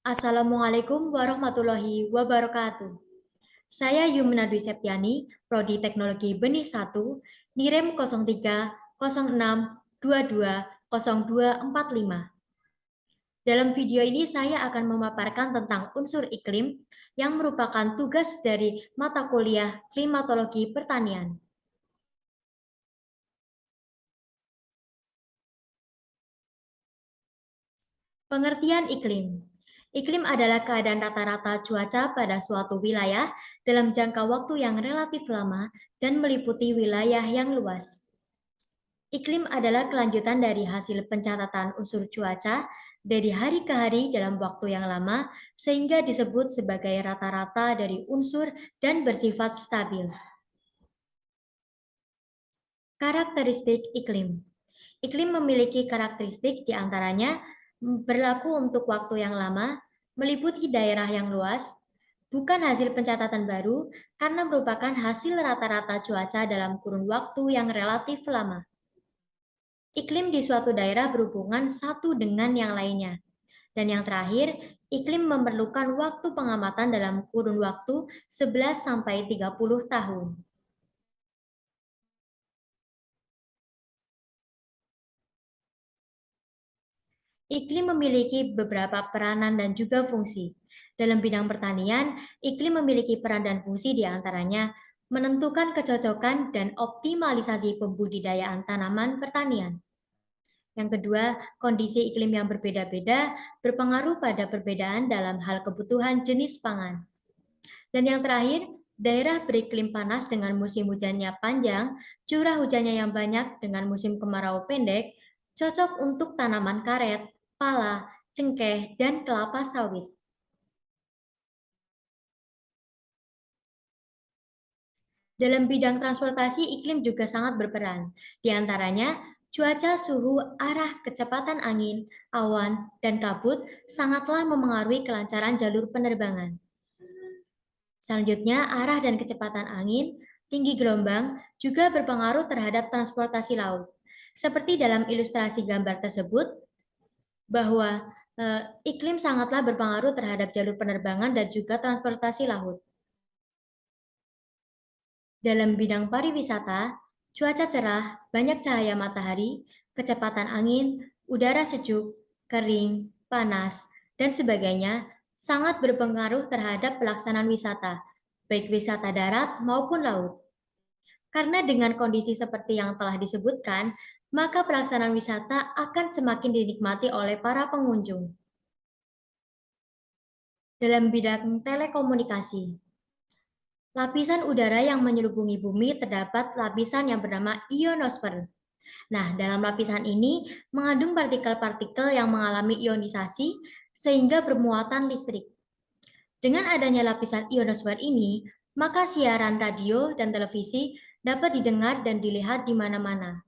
Assalamualaikum warahmatullahi wabarakatuh. Saya Yumna Dwi Septiani, Prodi Teknologi Benih 1, NIREM 0306220245. Dalam video ini saya akan memaparkan tentang unsur iklim yang merupakan tugas dari mata kuliah Klimatologi Pertanian. Pengertian iklim. Iklim adalah keadaan rata-rata cuaca pada suatu wilayah dalam jangka waktu yang relatif lama dan meliputi wilayah yang luas. Iklim adalah kelanjutan dari hasil pencatatan unsur cuaca dari hari ke hari dalam waktu yang lama, sehingga disebut sebagai rata-rata dari unsur dan bersifat stabil. Karakteristik iklim. Iklim memiliki karakteristik diantaranya berlaku untuk waktu yang lama, meliputi daerah yang luas, bukan hasil pencatatan baru, karena merupakan hasil rata-rata cuaca dalam kurun waktu yang relatif lama. Iklim di suatu daerah berhubungan satu dengan yang lainnya. Dan yang terakhir, iklim memerlukan waktu pengamatan dalam kurun waktu 11-30 tahun. Iklim memiliki beberapa peranan dan juga fungsi. Dalam bidang pertanian, iklim memiliki peran dan fungsi diantaranya menentukan kecocokan dan optimalisasi pembudidayaan tanaman pertanian. Yang kedua, kondisi iklim yang berbeda-beda berpengaruh pada perbedaan dalam hal kebutuhan jenis pangan. Dan yang terakhir, daerah beriklim panas dengan musim hujannya panjang, curah hujannya yang banyak dengan musim kemarau pendek, cocok untuk tanaman karet, pala, cengkeh, dan kelapa sawit. Dalam bidang transportasi, iklim juga sangat berperan. Di antaranya, cuaca, suhu, arah, kecepatan angin, awan, dan kabut sangatlah memengaruhi kelancaran jalur penerbangan. Selanjutnya, arah dan kecepatan angin, tinggi gelombang juga berpengaruh terhadap transportasi laut. Seperti dalam ilustrasi gambar tersebut, bahwa iklim sangatlah berpengaruh terhadap jalur penerbangan dan juga transportasi laut. Dalam bidang pariwisata, cuaca cerah, banyak cahaya matahari, kecepatan angin, udara sejuk, kering, panas, dan sebagainya sangat berpengaruh terhadap pelaksanaan wisata, baik wisata darat maupun laut. Karena dengan kondisi seperti yang telah disebutkan, maka pelaksanaan wisata akan semakin dinikmati oleh para pengunjung. Dalam bidang telekomunikasi, lapisan udara yang menyelubungi bumi terdapat lapisan yang bernama ionosfer. Nah, dalam lapisan ini mengandung partikel-partikel yang mengalami ionisasi sehingga bermuatan listrik. Dengan adanya lapisan ionosfer ini, maka siaran radio dan televisi dapat didengar dan dilihat di mana-mana.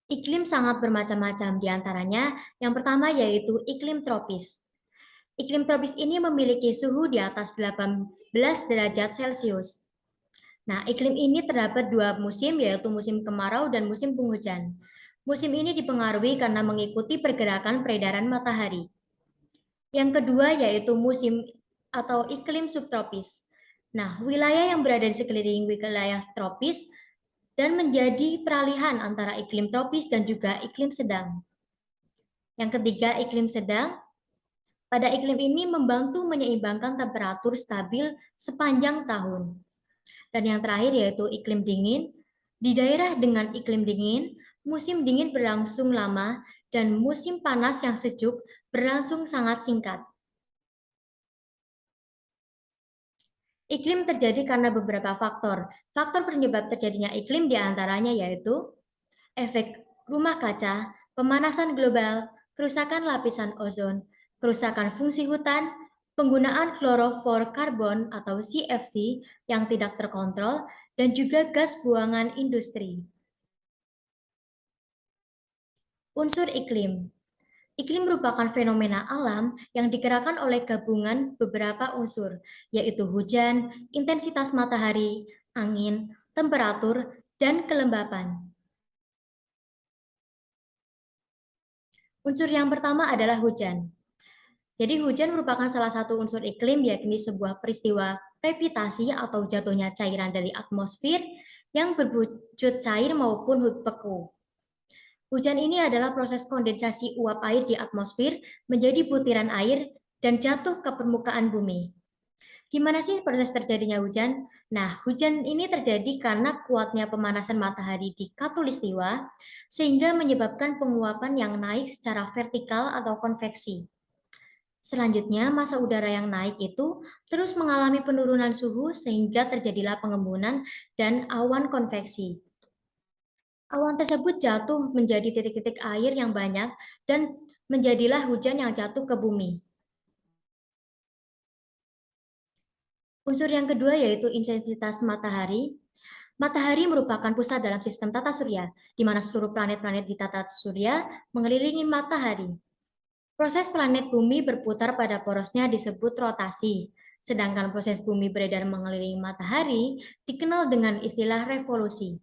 Iklim sangat bermacam-macam, diantaranya yang pertama yaitu iklim tropis. Iklim tropis ini memiliki suhu di atas 18 derajat Celcius. Nah, iklim ini terdapat dua musim, yaitu musim kemarau dan musim penghujan. Musim ini dipengaruhi karena mengikuti pergerakan peredaran matahari. Yang kedua yaitu musim atau iklim subtropis. Nah, wilayah yang berada di sekeliling wilayah tropis dan menjadi peralihan antara iklim tropis dan juga iklim sedang. Yang ketiga, iklim sedang. Pada iklim ini membantu menyeimbangkan temperatur stabil sepanjang tahun. Dan yang terakhir yaitu iklim dingin. Di daerah dengan iklim dingin, musim dingin berlangsung lama dan musim panas yang sejuk berlangsung sangat singkat. Iklim terjadi karena beberapa faktor. Faktor penyebab terjadinya iklim diantaranya yaitu efek rumah kaca, pemanasan global, kerusakan lapisan ozon, kerusakan fungsi hutan, penggunaan klorofluorkarbon atau CFC yang tidak terkontrol, dan juga gas buangan industri. Unsur iklim. Iklim merupakan fenomena alam yang digerakkan oleh gabungan beberapa unsur, yaitu hujan, intensitas matahari, angin, temperatur, dan kelembapan. Unsur yang pertama adalah hujan. Jadi hujan merupakan salah satu unsur iklim, yakni sebuah peristiwa previtasi atau jatuhnya cairan dari atmosfer yang berwujud cair maupun beku. Hujan ini adalah proses kondensasi uap air di atmosfer menjadi butiran air dan jatuh ke permukaan bumi. Gimana sih proses terjadinya hujan? Nah, hujan ini terjadi karena kuatnya pemanasan matahari di khatulistiwa sehingga menyebabkan penguapan yang naik secara vertikal atau konveksi. Selanjutnya, massa udara yang naik itu terus mengalami penurunan suhu sehingga terjadilah pengembunan dan awan konveksi. Awan tersebut jatuh menjadi titik-titik air yang banyak dan menjadilah hujan yang jatuh ke bumi. Unsur yang kedua yaitu intensitas matahari. Matahari merupakan pusat dalam sistem tata surya, di mana seluruh planet-planet di tata surya mengelilingi matahari. Proses planet bumi berputar pada porosnya disebut rotasi, sedangkan proses bumi beredar mengelilingi matahari dikenal dengan istilah revolusi.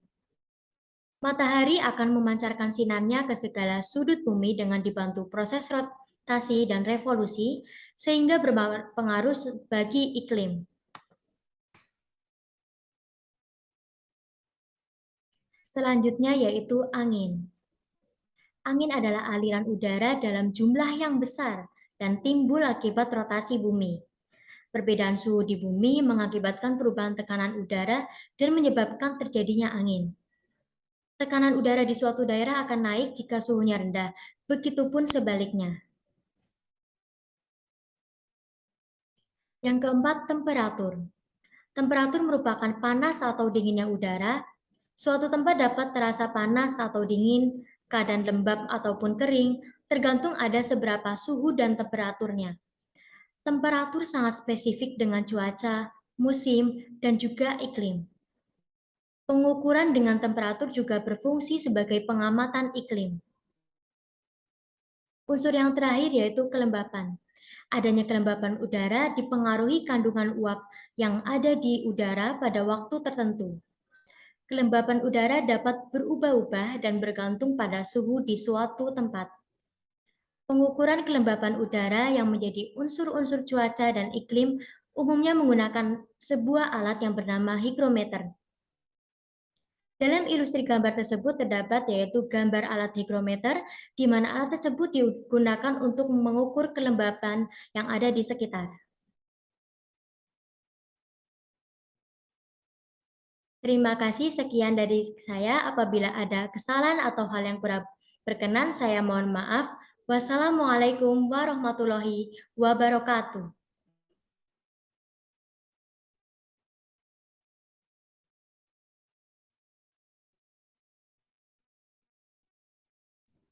Matahari akan memancarkan sinarnya ke segala sudut bumi dengan dibantu proses rotasi dan revolusi, sehingga berpengaruh bagi iklim. Selanjutnya yaitu angin. Angin adalah aliran udara dalam jumlah yang besar dan timbul akibat rotasi bumi. Perbedaan suhu di bumi mengakibatkan perubahan tekanan udara dan menyebabkan terjadinya angin. Tekanan udara di suatu daerah akan naik jika suhunya rendah, begitupun sebaliknya. Yang keempat, temperatur. Temperatur merupakan panas atau dinginnya udara. Suatu tempat dapat terasa panas atau dingin, keadaan lembab ataupun kering, tergantung ada seberapa suhu dan temperaturnya. Temperatur sangat spesifik dengan cuaca, musim, dan juga iklim. Pengukuran dengan temperatur juga berfungsi sebagai pengamatan iklim. Unsur yang terakhir yaitu kelembapan. Adanya kelembapan udara dipengaruhi kandungan uap yang ada di udara pada waktu tertentu. Kelembapan udara dapat berubah-ubah dan bergantung pada suhu di suatu tempat. Pengukuran kelembapan udara yang menjadi unsur-unsur cuaca dan iklim umumnya menggunakan sebuah alat yang bernama hygrometer. Dalam ilustri gambar tersebut terdapat yaitu gambar alat hygrometer, di mana alat tersebut digunakan untuk mengukur kelembapan yang ada di sekitar. Terima kasih, sekian dari saya. Apabila ada kesalahan atau hal yang kurang berkenan, saya mohon maaf. Wassalamualaikum warahmatullahi wabarakatuh.